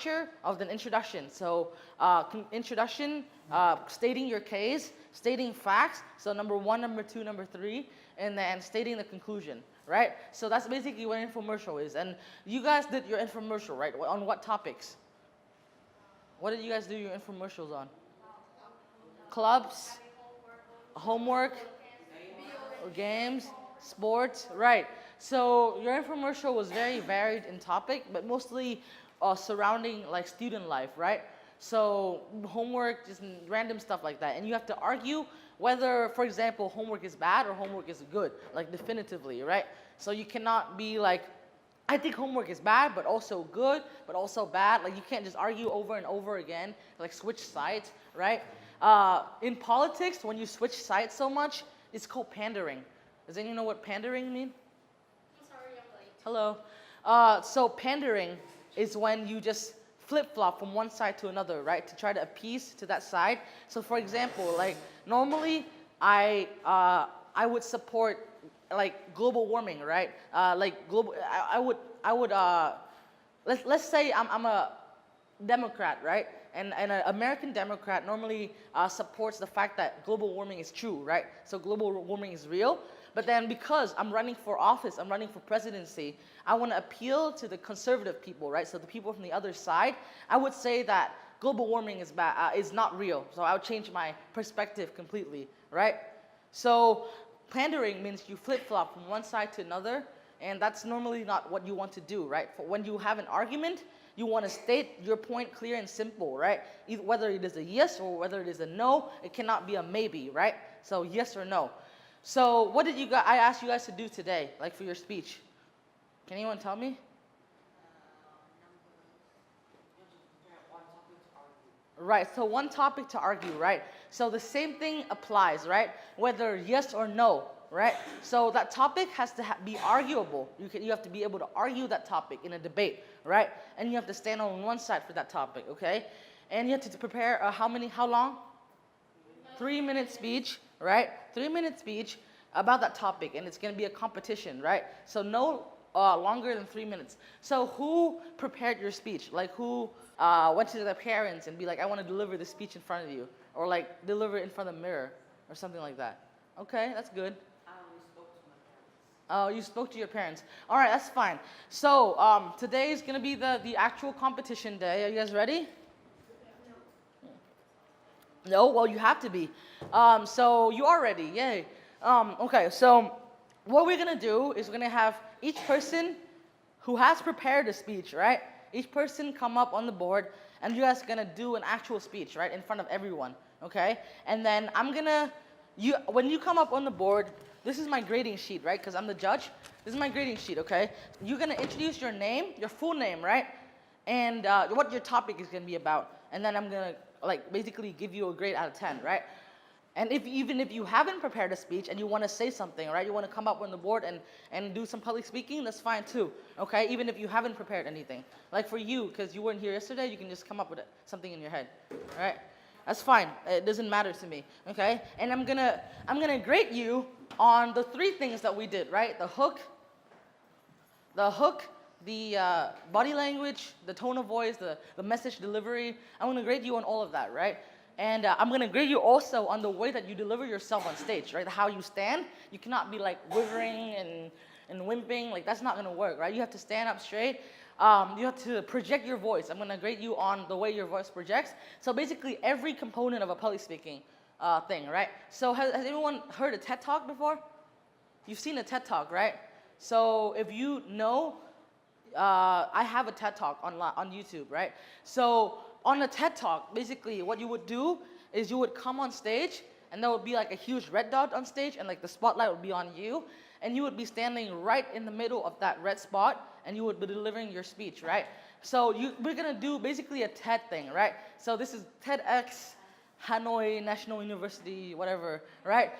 structure of the introduction. So introduction, stating your case, stating facts. So number 1, number 2, number 3, and then stating the conclusion, right? So that's basically what an infomercial is. And you guys did your infomercial, right? On what topics? What did you guys do your infomercials on? Clubs, homework, games, sports, right? So your infomercial was very varied in topic, but mostly surrounding like student life, right? So homework, just random stuff like that. And you have to argue whether, for example, homework is bad or homework is good, like definitively, right? So you cannot be like, I think homework is bad, but also good, but also bad. Like you can't just argue over and over again, like switch sides, right? In politics, when you switch sides so much, it's called pandering. Does anyone know what pandering mean? I'm sorry, I'm late. Hello. So pandering is when you just flip-flop from one side to another, right? To try to appease to that side. So for example, like normally I would support like global warming, right? Like global, I would let's say I'm a Democrat, right? And an American Democrat normally supports the fact that global warming is true, right? So global warming is real. But then because I'm running for office, I'm running for presidency, I want to appeal to the conservative people, right? So the people from the other side, I would say that global warming is bad, is not real. So I would change my perspective completely, right? So pandering means you flip-flop from one side to another, and that's normally not what you want to do, right? For when you have an argument, you want to state your point clear and simple, right? Whether it is a yes or whether it is a no, it cannot be a maybe, right? So yes or no. So what did you guys, I asked you guys to do today, like for your speech? Can anyone tell me? Right, so one topic to argue, right? So the same thing applies, right? Whether yes or no, right? So that topic has to be arguable. You have to be able to argue that topic in a debate, right? And you have to stand on one side for that topic, okay? And you have to prepare how long? 3-minute speech, right? 3-minute speech about that topic, and it's going to be a competition, right? So no longer than 3 minutes. So who prepared your speech? Like who went to their parents and be like, I want to deliver this speech in front of you, or like deliver it in front of the mirror, or something like that? Okay, that's good. Oh, you spoke to your parents. All right, that's fine. So today is going to be the actual competition day. Are you guys ready? No? Well, you have to be. So you are ready. Yay. Okay, so what we're going to do is we're going to have each person who has prepared a speech, right? Each person come up on the board, and you guys are going to do an actual speech, right, in front of everyone, okay? And then when you come up on the board, this is my grading sheet, right, because I'm the judge. This is my grading sheet, okay? You're going to introduce your name, your full name, right, and what your topic is going to be about. And then I'm going to, like, basically give you a grade out of 10, right? And even if you haven't prepared a speech and you want to say something, right, you want to come up on the board and do some public speaking, that's fine too, okay? Even if you haven't prepared anything. Like for you, because you weren't here yesterday, you can just come up with something in your head, right? That's fine. It doesn't matter to me, okay? And I'm gonna grade you on the 3 things that we did, right? The hook, the body language, the tone of voice, the message delivery. I'm gonna grade you on all of that, right? And I'm going to grade you also on the way that you deliver yourself on stage, right? How you stand. You cannot be like withering and wimping. Like that's not going to work, right? You have to stand up straight. You have to project your voice. I'm going to grade you on the way your voice projects. So basically every component of a public speaking thing, right? So has anyone heard a TED Talk before? You've seen a TED Talk, right? So if you know, I have a TED Talk on YouTube, right? So on a TED Talk, basically what you would do is you would come on stage, and there would be like a huge red dot on stage, and like the spotlight would be on you, and you would be standing right in the middle of that red spot, and you would be delivering your speech, right? So we're gonna do basically a TED thing, right? So this is TEDx, Hanoi National University, whatever, right?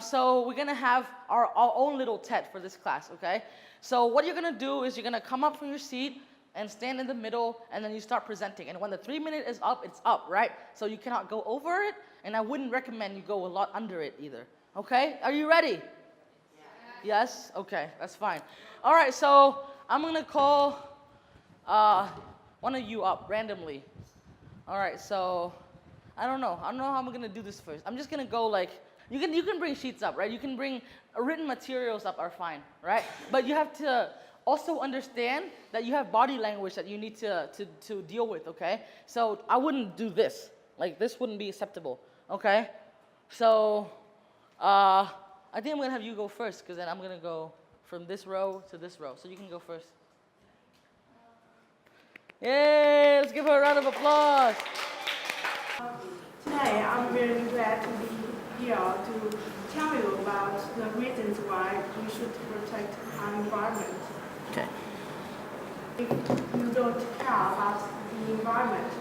So we're gonna have our own little TED for this class, okay? So what you're gonna do is you're gonna come up from your seat, and stand in the middle, and then you start presenting. And when the 3-minute is up, it's up, right? So you cannot go over it, and I wouldn't recommend you go a lot under it either. Okay? Are you ready? Yeah. Yes? Okay, that's fine. All right, so I'm gonna call one of you up randomly. All right, so I don't know how I'm gonna do this first. I'm just gonna go like, you can bring sheets up, right? You can bring written materials up are fine, right? But you have to also understand that you have body language that you need to deal with, okay? So I wouldn't do this. Like this wouldn't be acceptable, okay? So I think I'm gonna have you go first, because then I'm gonna go from this row to this row. So you can go first. Yay! Let's give her a round of applause. Today, I'm very glad to be here to tell you about the reasons why we should protect our environment. Okay. If you don't care about the environment,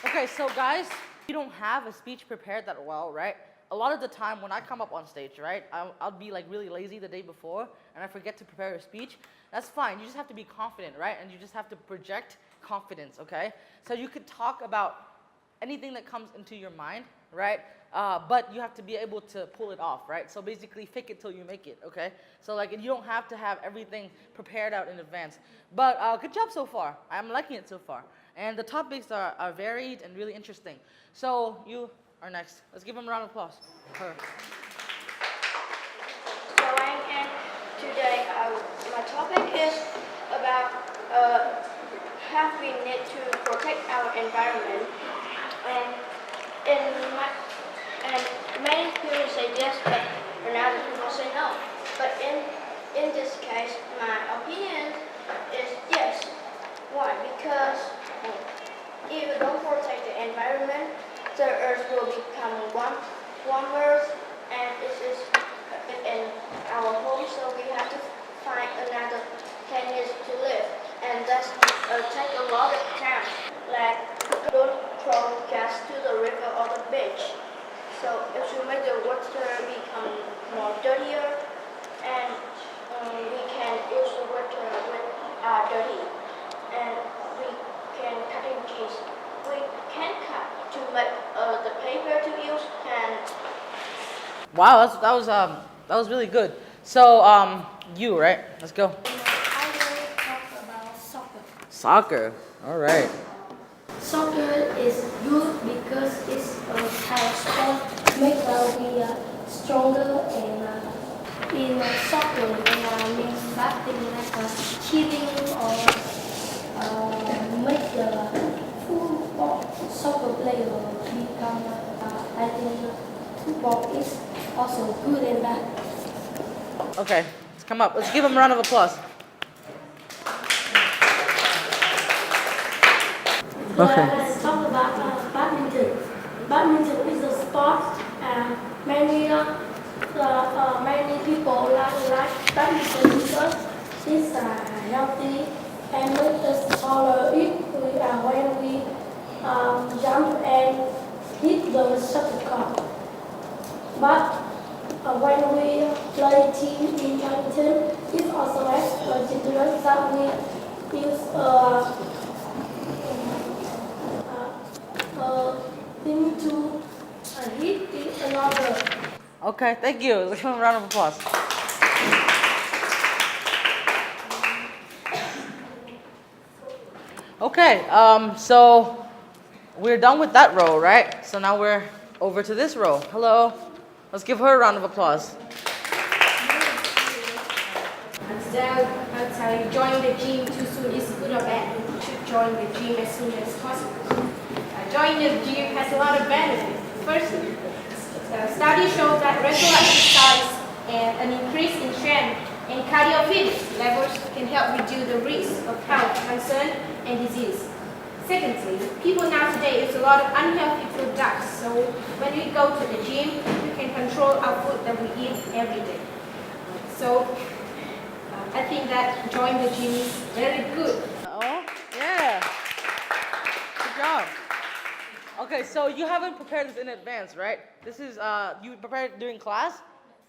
Okay, so guys, you don't have a speech prepared that well, right? A lot of the time when I come up on stage, right, I'll be like really lazy the day before and I forget to prepare a speech. That's fine. You just have to be confident, right? And you just have to project confidence, okay? So you could talk about anything that comes into your mind, right? But you have to be able to pull it off, right? So basically fake it till you make it, okay? So like you don't have to have everything prepared out in advance. But good job so far. I'm liking it so far. And the topics are varied and really interesting. So you are next. Let's give them a round of applause. Her. Joanne, and today my topic is about how we need to protect our environment. And and many people say yes, but another people say no. But in this case, my opinion is yes. Why? Because if we don't protect the environment, the earth will become warmer, and it is in our home, so we have to find another 10 years to live, and that's take a lot of time. Like don't throw gas to the river or the beach. So it should make the water become more dirtier, and we can use the water with dirty, and we can cut in cheese. We can cut to make the paper to use, and Wow, that was really good. So you, right? Let's go. I will talk about soccer. Soccer. All right. Soccer is good because it's a type of sport make we stronger, and in soccer there means bad thing like cheating or make the football soccer player become. I think football is also good and bad. Okay, let's come up. Let's give them a round of applause. Let's talk about badminton. Badminton is a sport, and many people like badminton because it's healthy and makes us taller when we jump and hit the shuttlecock. But when we play team in badminton, it also has dangerous that we use thing to hit another. Okay, thank you. Let's give them a round of applause. Okay, so we're done with that row, right? So now we're over to this row. Hello. Let's give her a round of applause. So, join the gym too soon is good or bad? You should join the gym as soon as possible. Joining the gym has a lot of benefits. Firstly, studies show that regular exercise and an increase in strength and cardio fitness levels can help reduce the risk of health concern and disease. Secondly, people nowadays use a lot of unhealthy food diets, so when we go to the gym, we can control our food that we eat every day. So I think that joining the gym is very good. Oh, yeah. Good job. Okay, so you haven't prepared this in advance, right? This is, you prepared during class?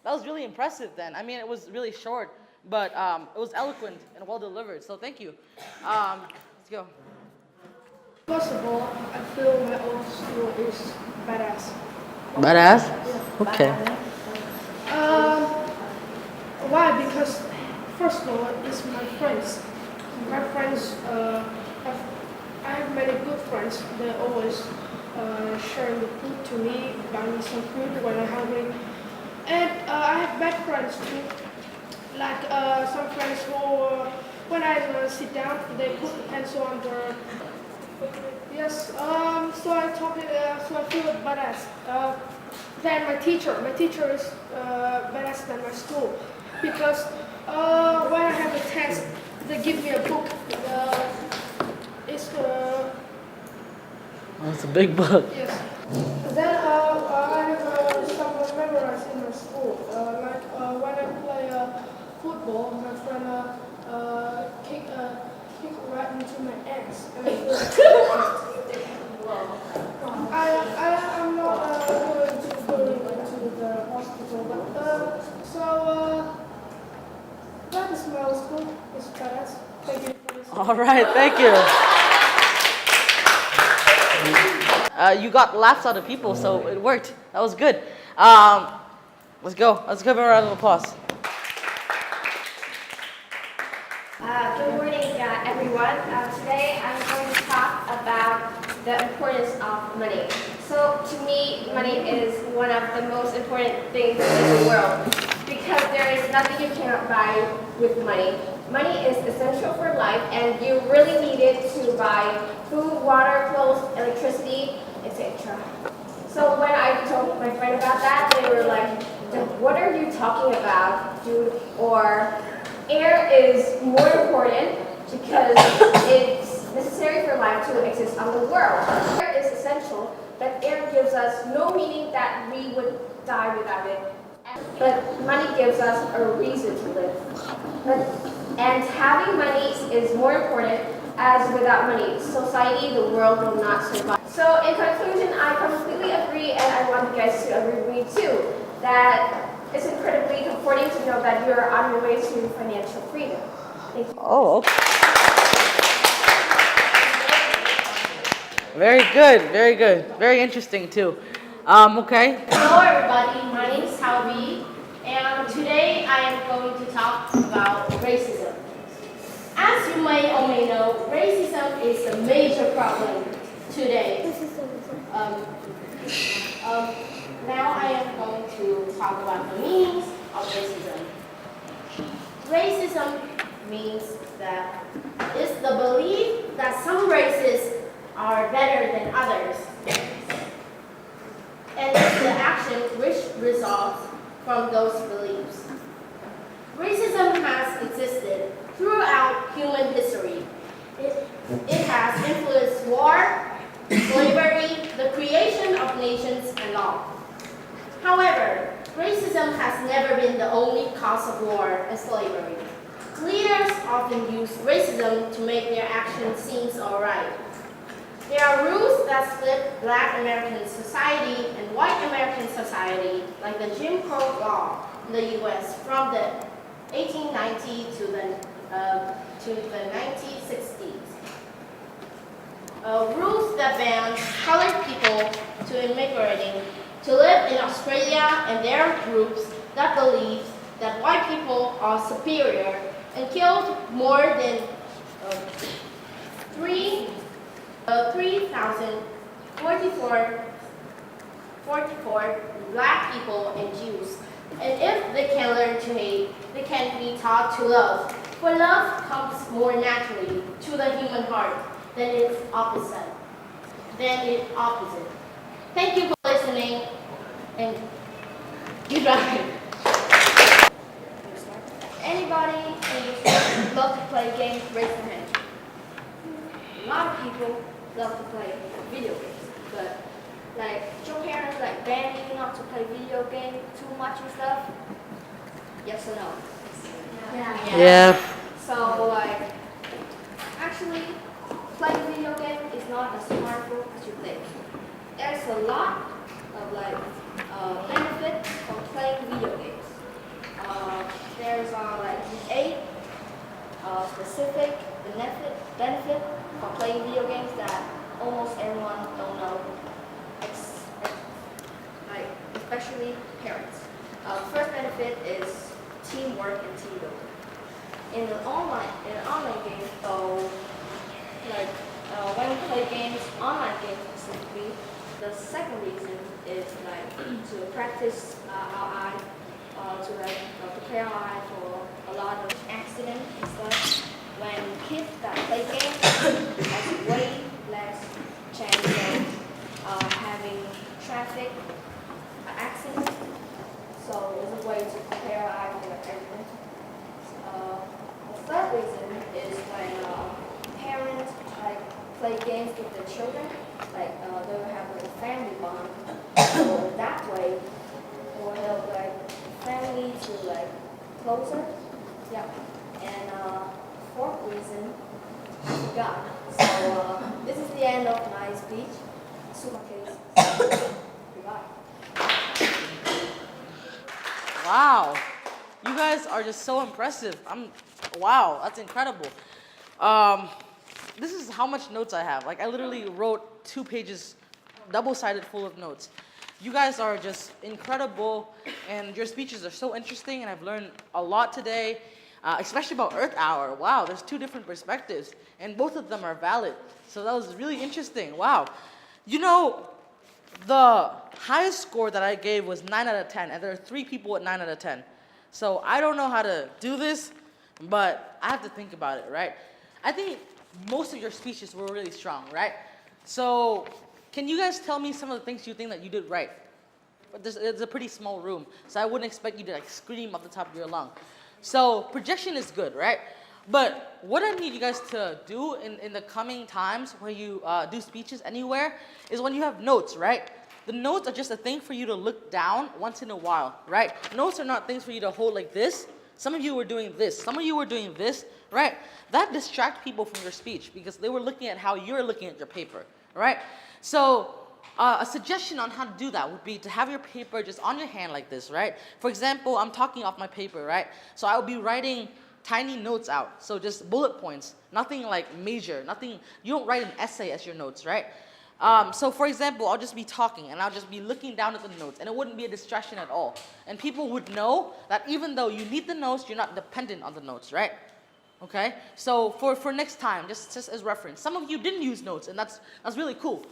That was really impressive then. I mean, it was really short, but it was eloquent and well delivered, so thank you. Let's go. For First of all, I feel my old school is badass. Badass? Okay. Why? Because first of all, it's my friends. My friends, I have many good friends. They always share the food to me, buy me some food when I'm hungry. And I have bad friends too. Like some friends who, when I sit down, they put the pencil on the. Yes. So I feel badass. Then my teacher is badass than my school, because when I have a test, they give me a book. It's That's a big book. yes. Then I have some memorized in my school. Like when I play football, my friend kick right into my ass. I'm not going to go into the hospital, but that is my school. It's badass. Thank you for this. All right, thank you. You got laughs out of people, so it worked. That was good. Let's go. Let's give her a round of applause. Good morning, everyone. Today I'm going to talk about the importance of money. So to me, money is one of the most important things in the world, because there is nothing you cannot buy with money. Money is essential for life, and you really need it to buy food, water, clothes, electricity, etc. So when I told my friend about that, they were like, "What are you talking about, dude?" Or air is more important because it's necessary for life to exist on the world. Air is essential, but air gives us no meaning that we would die without it. But money gives us a reason to live. And having money is more important, as without money, society, the world will not survive. So in conclusion, I completely agree, and I want you guys to agree with me too, that it's incredibly comforting to know that you're on your way to financial freedom. Thank you. Oh, okay. Very good, very good. Very interesting too. Okay. Hello everybody, my name is Halby, and today I am going to talk about racism. As you may or may know, racism is a major problem today. Now I am going to talk about the meanings of racism. Racism means that it's the belief that some races are better than others, and it's the action which results from those beliefs. Racism has existed throughout human history. It has influenced war, slavery, the creation of nations, and all. However, racism has never been the only cause of war and slavery. Leaders often use racism to make their actions seem alright. There are rules that split Black American society and white American society, like the Jim Crow law in the U.S. from the 1890 to the 1960s. Rules that ban colored people to immigrating to live in Australia, and there are groups that believe that white people are superior, and killed more than 3,044 Black people and Jews. And if they can learn to hate, they can be taught to love. For love comes more naturally to the human heart than its opposite. Thank you for listening, and goodbye. Anybody who love to play games, raise their hand. A lot of people love to play video games, but like your parents like ban you not to play video games too much and stuff? Yes or no? Yeah. So like, actually, playing video game is not as harmful as you think. There's a lot of like benefit from playing video games. There's like 8 specific benefit for playing video games that only especially parents. First benefit is teamwork and teambuilding. In an online game, when we play games, online games specifically, the second reason is to practice our eye, to prepare our eye for a lot of accidents and stuff. When kids that play games has way less chance of having traffic accidents, so it's a way to prepare our eye for everything. The third reason is when parents play games with their children, they will have a family bond. So that way, it will help family to closer. Yeah. And fourth reason, I forgot. So this is the end of my speech. Super case. Goodbye. Wow. You guys are just so impressive. Wow, that's incredible. This is how much notes I have. I literally wrote 2 pages, double-sided full of notes. You guys are just incredible, and your speeches are so interesting, and I've learned a lot today, especially about Earth Hour. Wow, there's 2 different perspectives, and both of them are valid. So that was really interesting. Wow. You know, the highest score that I gave was 9 out of 10, and there are 3 people at 9 out of 10. So I don't know how to do this, but I have to think about it, right? I think most of your speeches were really strong, right? So can you guys tell me some of the things you think that you did right? But it's a pretty small room, so I wouldn't expect you to scream off the top of your lung. So projection is good, right? But what I need you guys to do in the coming times where you do speeches anywhere is when you have notes, right? The notes are just a thing for you to look down once in a while, right? Notes are not things for you to hold like this. Some of you were doing this. Some of you were doing this, right? That distracts people from your speech because they were looking at how you're looking at your paper, right? So a suggestion on how to do that would be to have your paper just on your hand like this, right? For example, I'm talking off my paper, right? So I'll be writing tiny notes out. So just bullet points, nothing major, nothing. You don't write an essay as your notes, right? So for example, I'll just be talking and I'll just be looking down at the notes and it wouldn't be a distraction at all. And people would know that even though you need the notes, you're not dependent on the notes, right? Okay? So for next time, just as reference, some of you didn't use notes and that's really cool.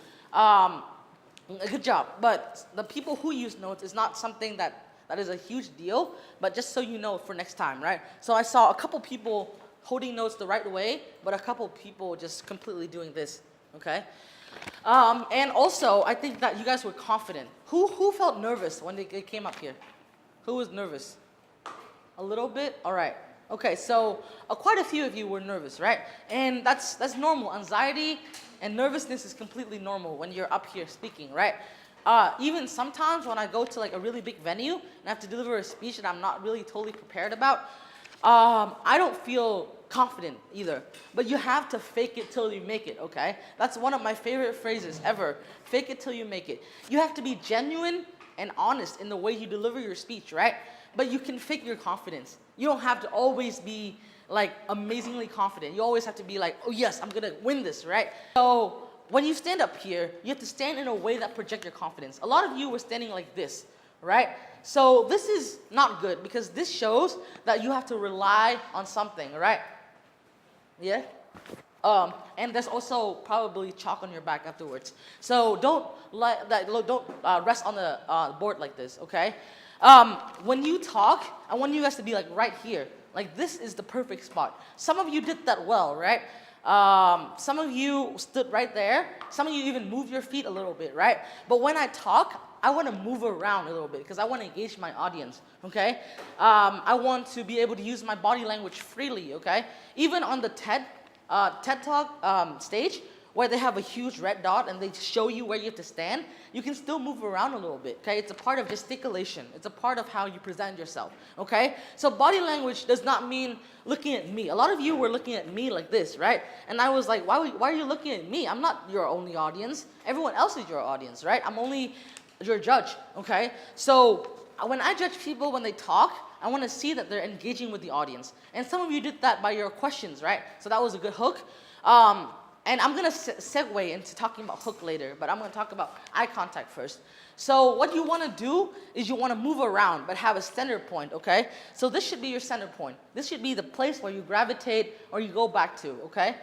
Good job. But the people who use notes is not something that is a huge deal, but just so you know for next time, right? So I saw a couple people holding notes the right way, but a couple people just completely doing this, okay? And also, I think that you guys were confident. Who felt nervous when they came up here? Who was nervous? A little bit? All right. Okay, so quite a few of you were nervous, right? And that's normal. Anxiety and nervousness is completely normal when you're up here speaking, right? Even sometimes when I go to a really big venue and I have to deliver a speech that I'm not really totally prepared about, I don't feel confident either. But you have to fake it till you make it, okay? That's one of my favorite phrases ever. Fake it till you make it. You have to be genuine and honest in the way you deliver your speech, right? But you can fake your confidence. You don't have to always be amazingly confident. You always have to be oh yes, I'm gonna win this, right? So when you stand up here, you have to stand in a way that projects your confidence. A lot of you were standing like this, right? So this is not good because this shows that you have to rely on something, right? Yeah? And there's also probably chalk on your back afterwards. So don't rest on the board like this, okay? When you talk, I want you guys to be right here. This is the perfect spot. Some of you did that well, right? Some of you stood right there. Some of you even moved your feet a little bit, right? But when I talk, I want to move around a little bit because I want to engage my audience, okay? I want to be able to use my body language freely, okay? Even on the TED Talk stage, where they have a huge red dot and they show you where you have to stand, you can still move around a little bit, okay? It's a part of gesticulation. It's a part of how you present yourself, okay? So body language does not mean looking at me. A lot of you were looking at me like this, right? And I was like, why are you looking at me? I'm not your only audience. Everyone else is your audience, right? I'm only your judge, okay? So when I judge people when they talk, I want to see that they're engaging with the audience. And some of you did that by your questions, right? So that was a good hook. And I'm going to segue into talking about hook later, but I'm going to talk about eye contact first. So what you want to do is you want to move around, but have a center point, okay? So this should be your center point. This should be the place where you gravitate or you go back to, okay?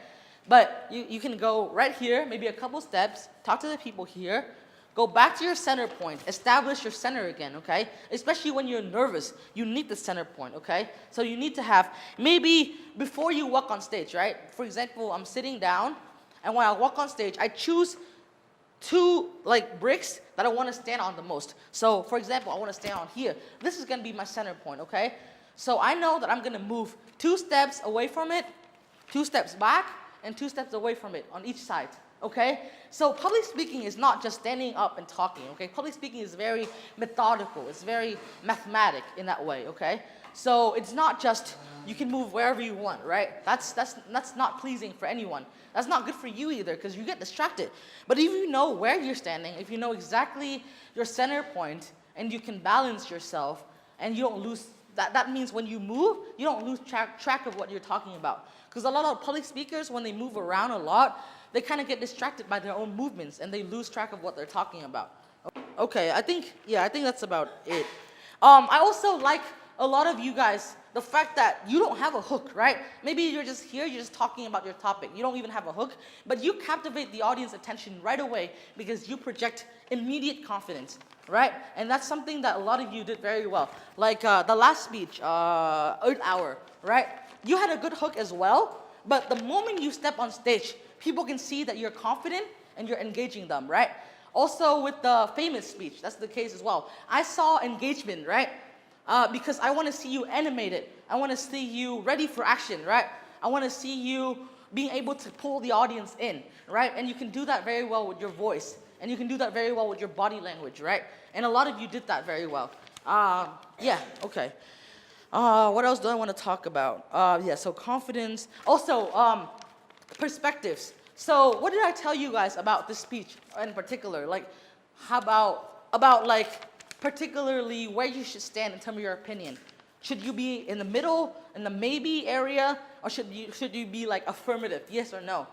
But you can go right here, maybe a couple steps, talk to the people here, go back to your center point, establish your center again, okay? Especially when you're nervous, you need the center point, okay? So you need to have, maybe before you walk on stage, right? For example, I'm sitting down, and when I walk on stage, I choose 2 like bricks that I want to stand on the most. So for example, I want to stand on here. This is going to be my center point, okay? So I know that I'm going to move 2 steps away from it, 2 steps back, and 2 steps away from it on each side, okay? So public speaking is not just standing up and talking, okay? Public speaking is very methodical. It's very mathematic in that way, okay? So it's not just you can move wherever you want, right? That's not pleasing for anyone. That's not good for you either because you get distracted. But if you know where you're standing, if you know exactly your center point and you can balance yourself and you don't lose, that means when you move, you don't lose track of what you're talking about. Because a lot of public speakers, when they move around a lot, they kind of get distracted by their own movements and they lose track of what they're talking about. Okay, I think that's about it. I also like a lot of you guys, the fact that you don't have a hook, right? Maybe you're just here, you're just talking about your topic. You don't even have a hook, but you captivate the audience attention right away because you project immediate confidence, right? And that's something that a lot of you did very well. Like the last speech, Earth Hour, right? You had a good hook as well, but the moment you step on stage, people can see that you're confident and you're engaging them, right? Also with the famous speech, that's the case as well. I saw engagement, right? Because I want to see you animated. I want to see you ready for action, right? I want to see you being able to pull the audience in, right? And you can do that very well with your voice. And you can do that very well with your body language, right? And a lot of you did that very well. Yeah, okay. What else do I want to talk about? Yeah, so confidence. Also, perspectives. So what did I tell you guys about this speech in particular? Like, how about like, particularly where you should stand in terms of your opinion. Should you be in the middle, in the maybe area, or should you be like affirmative, yes or no?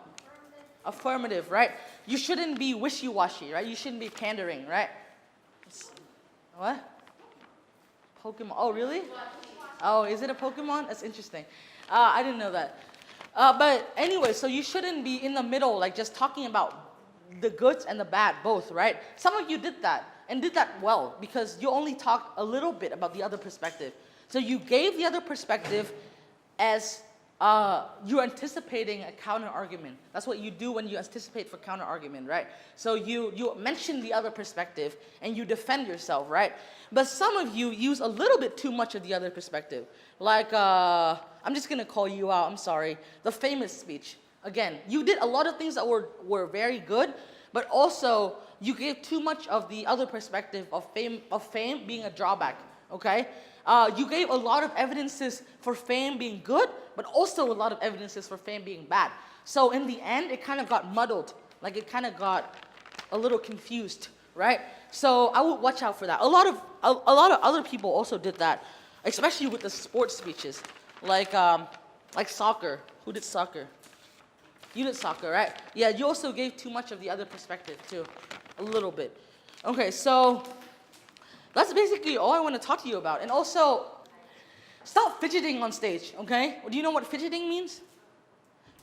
Affirmative, right? You shouldn't be wishy-washy, right? You shouldn't be pandering, right? What? Pokemon, oh really? Oh, is it a Pokemon? That's interesting. I didn't know that. But anyway, so you shouldn't be in the middle, like just talking about the goods and the bad, both, right? Some of you did that. And did that well because you only talked a little bit about the other perspective. So you gave the other perspective as you're anticipating a counter argument. That's what you do when you anticipate for counter argument, right? So you mention the other perspective and you defend yourself, right? But some of you use a little bit too much of the other perspective. Like, I'm just going to call you out, I'm sorry. The famous speech. Again, you did a lot of things that were very good, but also you gave too much of the other perspective of fame being a drawback, okay? You gave a lot of evidences for fame being good, but also a lot of evidences for fame being bad. So in the end, it kind of got muddled. Like it kind of got a little confused, right? So I would watch out for that. A lot of other people also did that, especially with the sports speeches, like soccer. Who did soccer? You did soccer, right? Yeah, you also gave too much of the other perspective too, a little bit. Okay, so that's basically all I want to talk to you about. And also, stop fidgeting on stage, okay? Do you know what fidgeting means?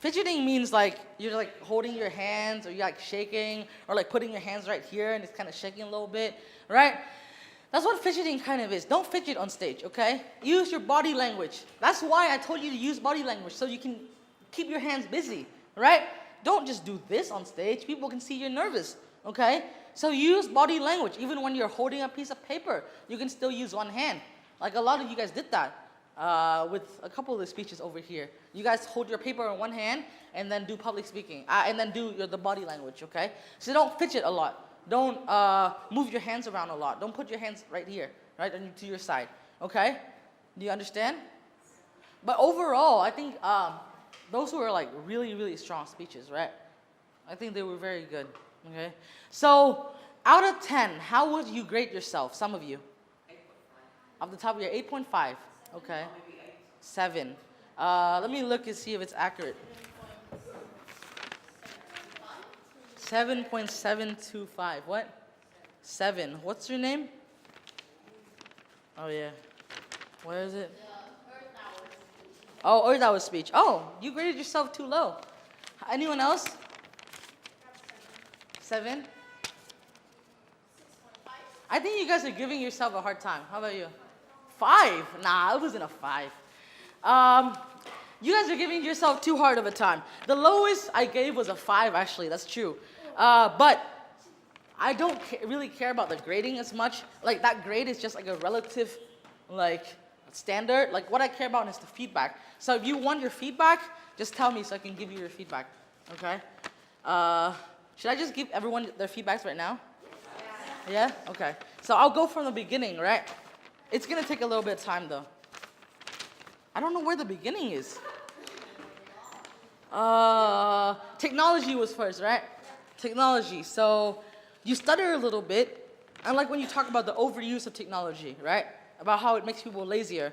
Fidgeting means like you're like holding your hands or you're like shaking or like putting your hands right here and it's kind of shaking a little bit, right? That's what fidgeting kind of is. Don't fidget on stage, okay? Use your body language. That's why I told you to use body language so you can keep your hands busy, right? Don't just do this on stage. People can see you're nervous, okay? So use body language. Even when you're holding a piece of paper, you can still use one hand. Like a lot of you guys did that with a couple of the speeches over here. You guys hold your paper in one hand and then do public speaking. And then do the body language, okay? So don't fidget a lot. Don't move your hands around a lot. Don't put your hands right here, right, to your side, okay? Do you understand? But overall, I think those were like really, really strong speeches, right? I think they were very good, okay? So out of 10, how would you grade yourself, some of you? 8.5. Off the top of your 8.5, okay. 7. Let me look and see if it's accurate. 7.725. What? 7. What's your name? Oh, yeah. Where is it? Oh, Earth Hour speech. Oh, you graded yourself too low. Anyone else? 7? I think you guys are giving yourself a hard time. How about you? 5? Nah, it wasn't a 5. You guys are giving yourself too hard of a time. The lowest I gave was a 5, actually. That's true. But I don't really care about the grading as much. Like, that grade is just like a relative, like, standard. Like, what I care about is the feedback. So if you want your feedback, just tell me so I can give you your feedback. Okay? Should I just give everyone their feedbacks right now? Yeah? Okay. So I'll go from the beginning, right? It's going to take a little bit of time, though. I don't know where the beginning is. Technology was first, right? Technology. So you stutter a little bit. I like when you talk about the overuse of technology, right? About how it makes people lazier.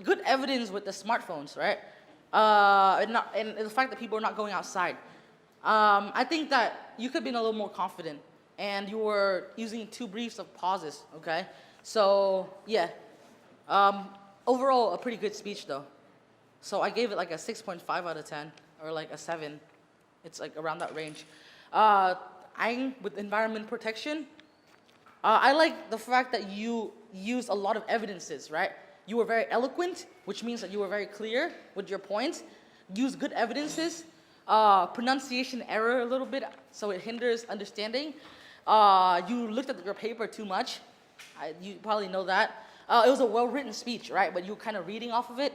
Good evidence with the smartphones, right? And the fact that people are not going outside. I think that you could have been a little more confident, and you were using 2 briefs of pauses, okay? So, yeah. Overall, a pretty good speech, though. So I gave it like a 6.5 out of 10, or like a 7. It's like around that range. With environment protection, I like the fact that you used a lot of evidences, right? You were very eloquent, which means that you were very clear with your points. Use good evidences. Pronunciation error a little bit, so it hinders understanding. You looked at your paper too much. You probably know that. It was a well-written speech, right? But you were kind of reading off of it.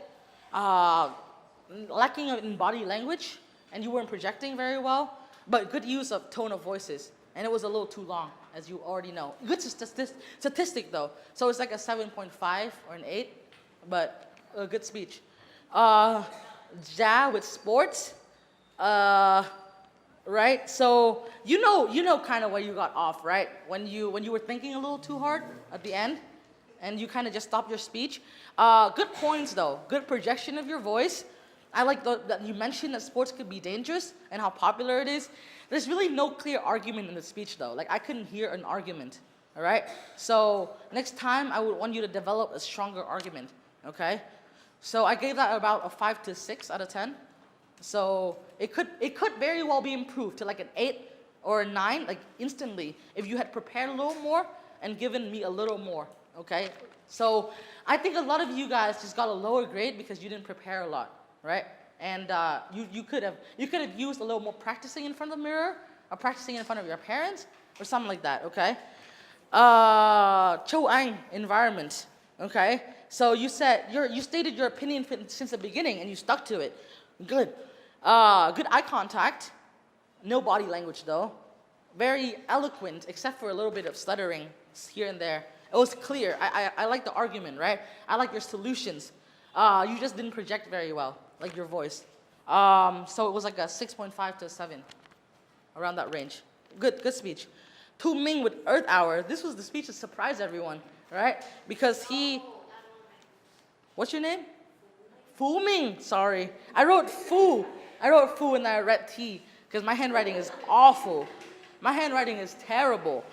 Lacking in body language, and you weren't projecting very well. But good use of tone of voices, and it was a little too long, as you already know. Good statistic, though. So it's like a 7.5 or an 8, but a good speech. Ja with sports, right? So you know kind of where you got off, right? When you were thinking a little too hard at the end, and you kind of just stopped your speech. Good points, though. Good projection of your voice. I like that you mentioned that sports could be dangerous and how popular it is. There's really no clear argument in the speech, though. Like, I couldn't hear an argument, all right? So next time, I would want you to develop a stronger argument, okay? So I gave that about a 5 to 6 out of 10. So it could very well be improved to like an 8 or a 9, like instantly, if you had prepared a little more and given me a little more, okay? So I think a lot of you guys just got a lower grade because you didn't prepare a lot, right? And you could have used a little more practicing in front of the mirror, or practicing in front of your parents, or something like that, okay? Châu Anh, environment, okay? So you stated your opinion since the beginning, and you stuck to it. Good. Good eye contact. No body language, though. Very eloquent, except for a little bit of stuttering here and there. It was clear. I like the argument, right? I like your solutions. You just didn't project very well, like your voice. So it was like a 6.5 to a 7, around that range. Good speech. Tu Ming with Earth Hour. This was the speech that surprised everyone, right? Because what's your name? Fu Ming, sorry. I wrote Fu and then I read T, because my handwriting is awful. My handwriting is terrible.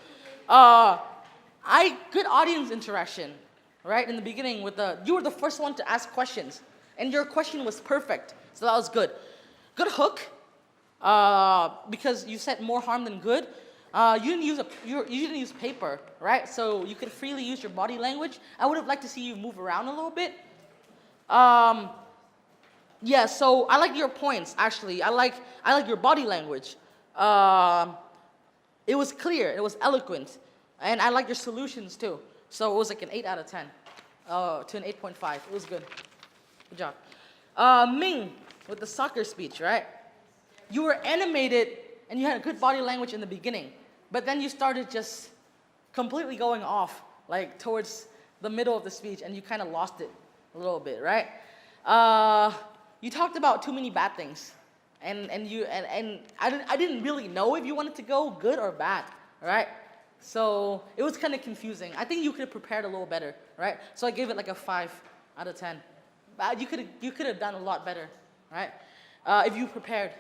Good audience interaction, right? In the beginning, you were the first one to ask questions, and your question was perfect, so that was good. Good hook, because you said more harm than good. You didn't use paper, right? So you could freely use your body language. I would have liked to see you move around a little bit. Yeah, so I like your points, actually. I like your body language. It was clear, it was eloquent. And I like your solutions, too. So it was like an 8 out of 10 to an 8.5. It was good. Good job. Ming, with the soccer speech, right? You were animated, and you had a good body language in the beginning. But then you started just completely going off, like towards the middle of the speech, and you kind of lost it a little bit, right? You talked about too many bad things. And I didn't really know if you wanted to go good or bad, right? So it was kind of confusing. I think you could have prepared a little better, right? So I gave it like a 5 out of 10. You could have done a lot better, right? If you prepared.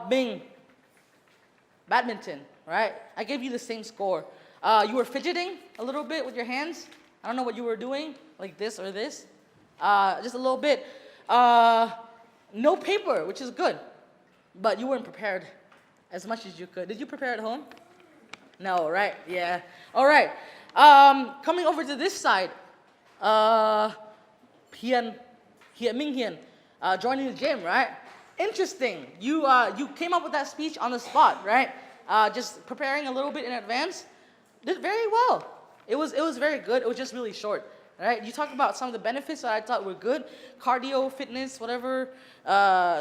Bing. Badminton, right? I gave you the same score. You were fidgeting a little bit with your hands. I don't know what you were doing, like this or this. Just a little bit. No paper, which is good. But you weren't prepared as much as you could. Did you prepare at home? No, right? Yeah. All right. Coming over to this side. Ming Hian, joining the gym, right? Interesting. You came up with that speech on the spot, right? Just preparing a little bit in advance. Did very well. It was very good. It was just really short, right? You talk about some of the benefits that I thought were good: cardio, fitness, whatever,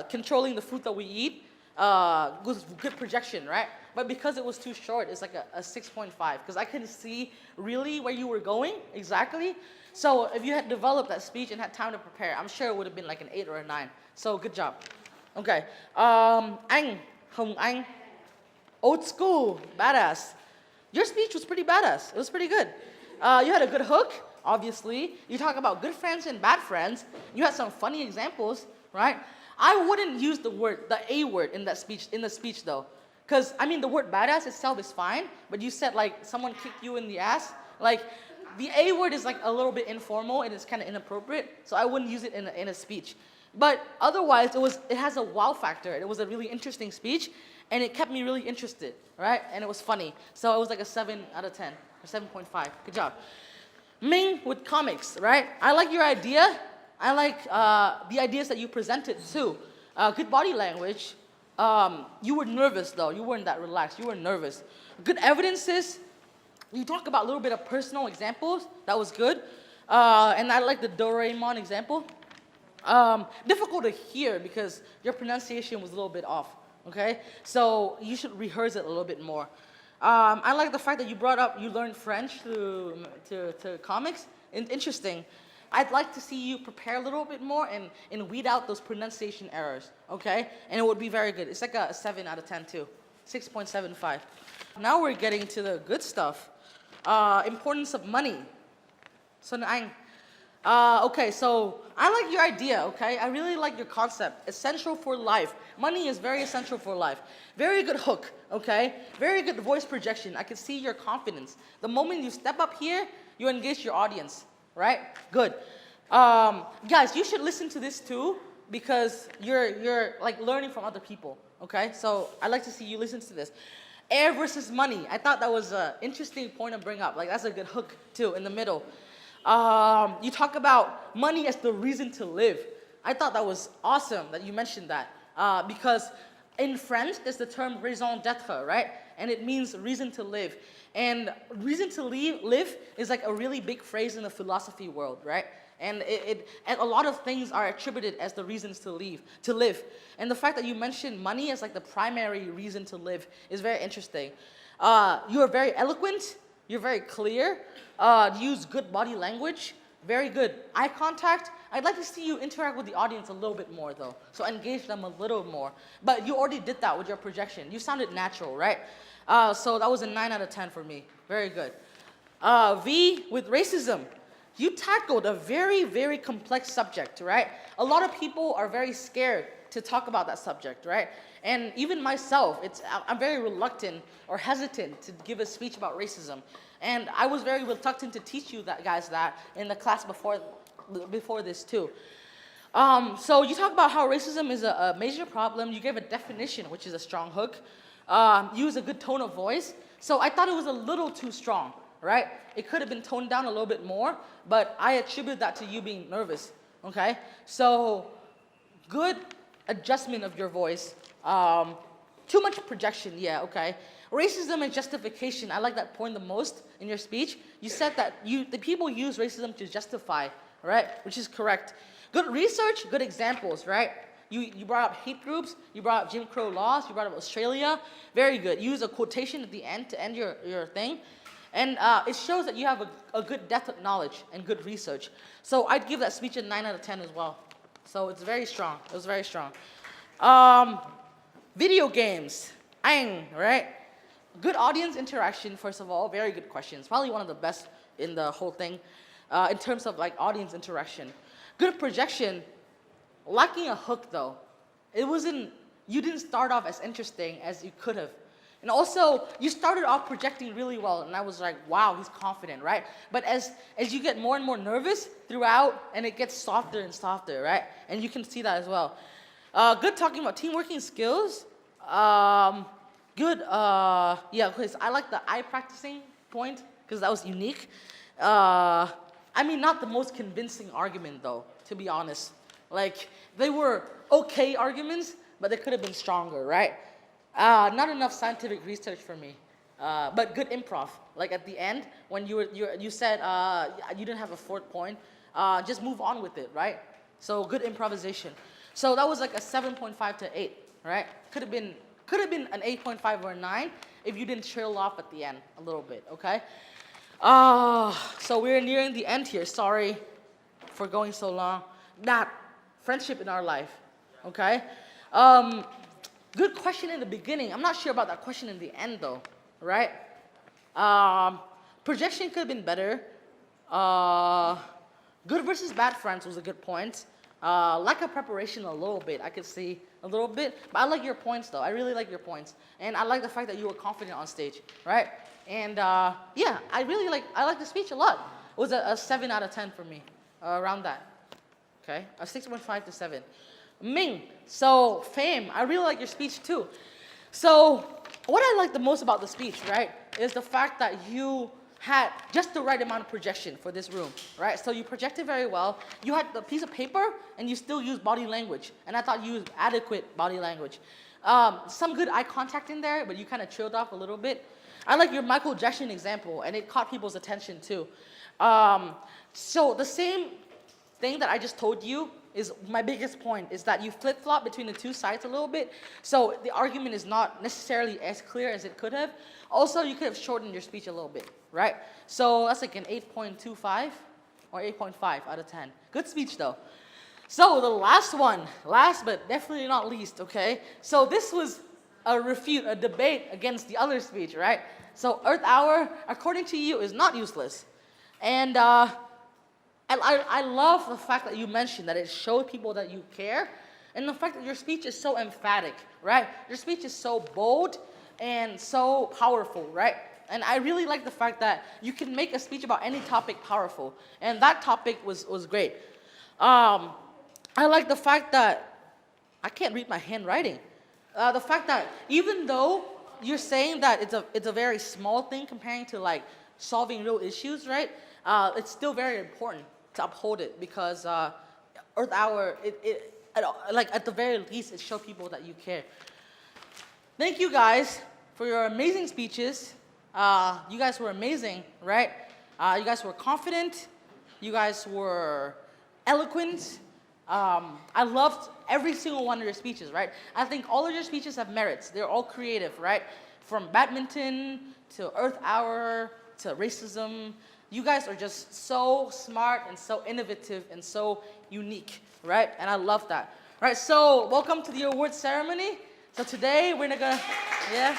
controlling the food that we eat. Good projection, right? But because it was too short, it's like a 6.5 because I couldn't see really where you were going exactly. So if you had developed that speech and had time to prepare, I'm sure it would have been like an 8 or a 9. So good job. Okay. Anh, Hồng Anh, old school, badass. Your speech was pretty badass. It was pretty good. You had a good hook, obviously. You talk about good friends and bad friends. You had some funny examples, right? I wouldn't use the A word in the speech though. Because, I mean, the word badass itself is fine, but you said, like, someone kicked you in the ass. Like, the A word is, like, a little bit informal and it's kind of inappropriate, so I wouldn't use it in a speech. But otherwise, it has a wow factor. It was a really interesting speech, and it kept me really interested, right? And it was funny. So it was like a 7 out of 10, or 7.5. Good job. Ming with comics, right? I like your idea. I like the ideas that you presented, too. Good body language. You were nervous, though. You weren't that relaxed. You were nervous. Good evidences. You talk about a little bit of personal examples. That was good. And I like the Doraemon example. Difficult to hear because your pronunciation was a little bit off, okay? So you should rehearse it a little bit more. I like the fact that you brought up you learned French to comics. Interesting. I'd like to see you prepare a little bit more and weed out those pronunciation errors, okay? And it would be very good. It's like a 7 out of 10 too, 6.75. Now we're getting to the good stuff. Importance of money. So Anh, okay, so I like your idea, okay? I really like your concept. Essential for life. Money is very essential for life. Very good hook, okay? Very good voice projection. I can see your confidence. The moment you step up here, you engage your audience. Right? Good. Guys, you should listen to this too because you're like learning from other people. Okay? So I'd like to see you listen to this. Air versus money. I thought that was an interesting point to bring up. Like that's a good hook too in the middle. You talk about money as the reason to live. I thought that was awesome that you mentioned that because in French there's the term raison d'être, right? And it means reason to live. And reason to live is like a really big phrase in the philosophy world, right? And and a lot of things are attributed as the reasons to live. And the fact that you mentioned money as like the primary reason to live is very interesting. You are very eloquent. You're very clear. Use good body language. Very good. Eye contact. I'd like to see you interact with the audience a little bit more though. So engage them a little more. But you already did that with your projection. You sounded natural, right? So that was a 9 out of 10 for me. Very good. V with racism. You tackled a very, very complex subject, right? A lot of people are very scared to talk about that subject, right? And even myself, I'm very reluctant or hesitant to give a speech about racism. And I was very reluctant to teach you guys that in the class before this too. So you talk about how racism is a major problem. You gave a definition, which is a strong hook. Use a good tone of voice. So I thought it was a little too strong, right? It could have been toned down a little bit more, but I attribute that to you being nervous, okay? So good adjustment of your voice. Too much projection, yeah, okay. Racism and justification, I like that point the most in your speech. You said that the people use racism to justify, right? Which is correct. Good research, good examples, right? You brought up hate groups, you brought up Jim Crow laws, you brought up Australia. Very good. Use a quotation at the end to end your thing. And it shows that you have a good depth of knowledge and good research. So I'd give that speech a 9 out of 10 as well. So it's very strong. It was very strong. Video games. Right? Good audience interaction, first of all. Very good questions. Probably one of the best in the whole thing in terms of like audience interaction. Good projection. Lacking a hook though. You didn't start off as interesting as you could have. And also, you started off projecting really well, and I was like, wow, he's confident, right? But as you get more and more nervous throughout, and it gets softer and softer, right? And you can see that as well. Good talking about teamworking skills. Good, yeah, because I like the eye practicing point, because that was unique. I mean, not the most convincing argument, though, to be honest. Like, they were okay arguments, but they could have been stronger, right? Not enough scientific research for me, but good improv. Like at the end, when you said you didn't have a fourth point, just move on with it, right? So good improvisation. So that was like a 7.5 to 8, right? Could have been an 8.5 or a 9 if you didn't trail off at the end a little bit, okay? So we're nearing the end here. Sorry for going so long. That friendship in our life, okay? Good question in the beginning. I'm not sure about that question in the end, though, right? Projection could have been better. Good versus bad friends was a good point. Lack of preparation a little bit. I could see a little bit. But I like your points, though. I really like your points. And I like the fact that you were confident on stage, right? And yeah, I like the speech a lot. It was a 7 out of 10 for me, around that. Okay, a 6.5 to 7. Ming, so fame, I really like your speech too. So what I like the most about the speech, right, is the fact that you had just the right amount of projection for this room, right? So you projected very well. You had the piece of paper and you still used body language. And I thought you used adequate body language. Some good eye contact in there, but you kind of trailed off a little bit. I like your Michael Jackson example, and it caught people's attention too. So the same thing that I just told you is my biggest point, is that you flip-flop between the two sides a little bit. So the argument is not necessarily as clear as it could have. Also, you could have shortened your speech a little bit, right? So that's like an 8.25 or 8.5 out of 10. Good speech, though. So the last one, last but definitely not least, okay? So this was a debate against the other speech, right? So Earth Hour, according to you, is not useless. And I love the fact that you mentioned that it showed people that you care, and the fact that your speech is so emphatic, right? Your speech is so bold and so powerful, right? And I really like the fact that you can make a speech about any topic powerful, and that topic was great. I like the fact that I can't read my handwriting. The fact that even though you're saying that it's a very small thing comparing to like solving real issues, right? It's still very important to uphold it, because Earth Hour, like at the very least, it showed people that you care. Thank you guys for your amazing speeches. You guys were amazing, right? You guys were confident. You guys were eloquent. I loved every single one of your speeches, right? I think all of your speeches have merits. They're all creative, right? From badminton to Earth Hour to racism. You guys are just so smart and so innovative and so unique, right? And I love that. All right, so welcome to the awards ceremony. So today we're gonna, yeah.